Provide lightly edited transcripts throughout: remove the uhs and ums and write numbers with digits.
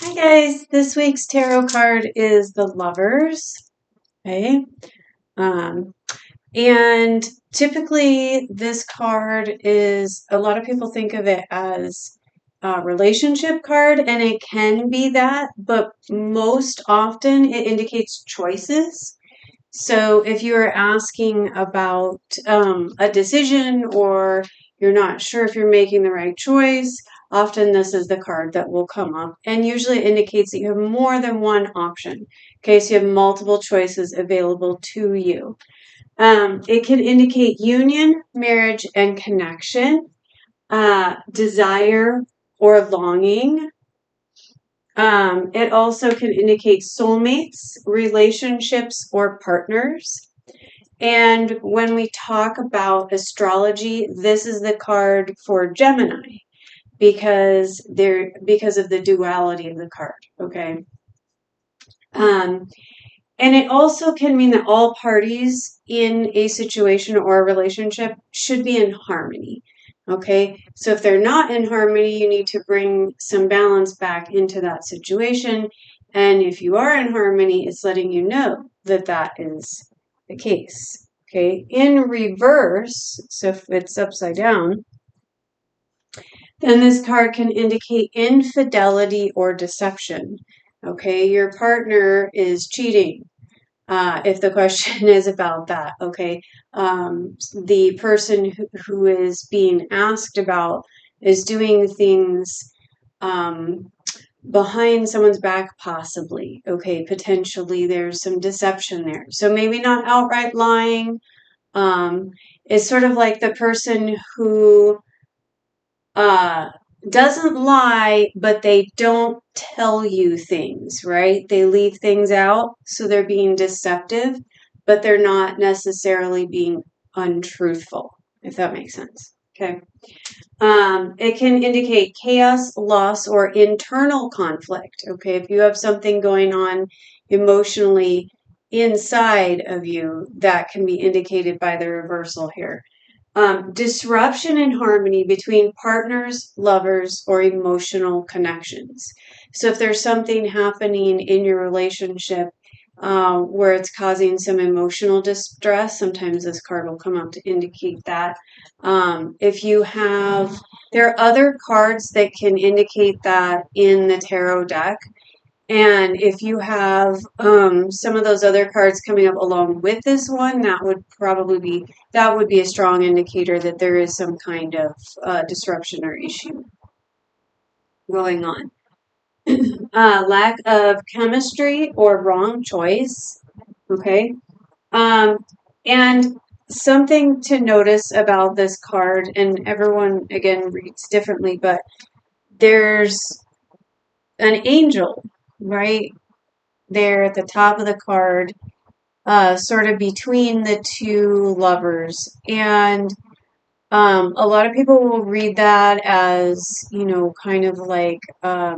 Hi guys, this week's tarot card is the Lovers. Okay. Um, and typically this card is, a lot of people think of it as a relationship card, and it can be that, but most often it indicates choices. So if you're asking about a decision, or you're not sure if you're making the right choice, often this is the card that will come up, and usually it indicates that you have more than one option. Okay, so you have multiple choices available to you. It can indicate union, marriage, and connection, desire or longing. It also can indicate soulmates, relationships, or partners. And when we talk about astrology, this is the card for Gemini because of the duality of the card. Okay. Um, and it also can mean that all parties in a situation or a relationship should be in harmony. Okay. So if they're not in harmony, you need to bring some balance back into that situation. And if you are in harmony, it's letting you know that that is the case. Okay. In reverse, so if it's upside down, then this card can indicate infidelity or deception. Okay. Your partner is cheating, if the question is about that. Okay. The person who is being asked about is doing things behind someone's back, possibly. Okay. Potentially there's some deception there. So maybe not outright lying. It's sort of like the person who uh, doesn't lie, but they don't tell you things, right? They leave things out, so they're being deceptive, but they're not necessarily being untruthful, if that makes sense. Okay. It can indicate chaos, loss, or internal conflict. Okay. If you have something going on emotionally inside of you, that can be indicated by the reversal here. Disruption in harmony between partners, lovers, or emotional connections. So if there's something happening in your relationship where it's causing some emotional distress, sometimes this card will come up to indicate that. If you have, there are other cards that can indicate that in the tarot deck. And if you have some of those other cards coming up along with this one, that would be a strong indicator that there is some kind of disruption or issue going on. Lack of chemistry or wrong choice. Okay. And something to notice about this card, and everyone again reads differently, but there's an angel right there at the top of the card, sort of between the two lovers. And a lot of people will read that as, kind of like a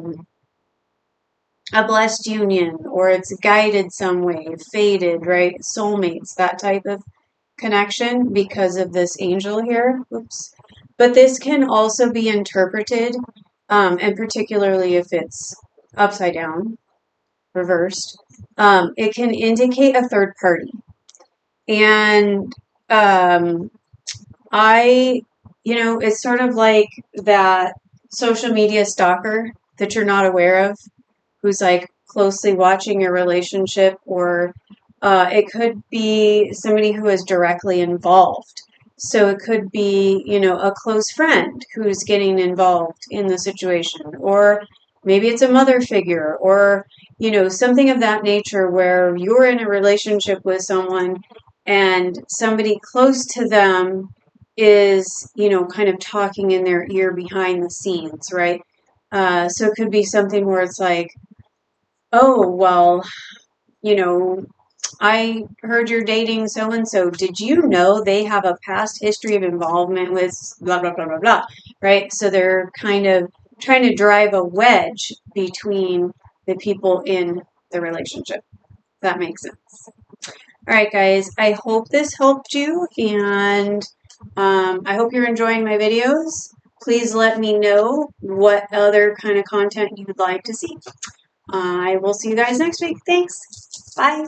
blessed union, or it's guided some way, fated, right? Soulmates, that type of connection because of this angel here. Oops. But this can also be interpreted, and particularly if it's upside down, reversed, it can indicate a third party. And it's sort of like that social media stalker that you're not aware of, who's like closely watching your relationship, or it could be somebody who is directly involved. So it could be, a close friend who's getting involved in the situation, or maybe it's a mother figure, or, something of that nature where you're in a relationship with someone and somebody close to them is, kind of talking in their ear behind the scenes, right? So it could be something where it's like, oh, well, I heard you're dating so and so. Did you know they have a past history of involvement with blah, blah, blah, blah, blah, right? So they're kind of trying to drive a wedge between the people in the relationship. If that makes sense. All right, guys, I hope this helped you, and I hope you're enjoying my videos. Please let me know what other kind of content you would like to see. I will see you guys next week. Thanks. Bye.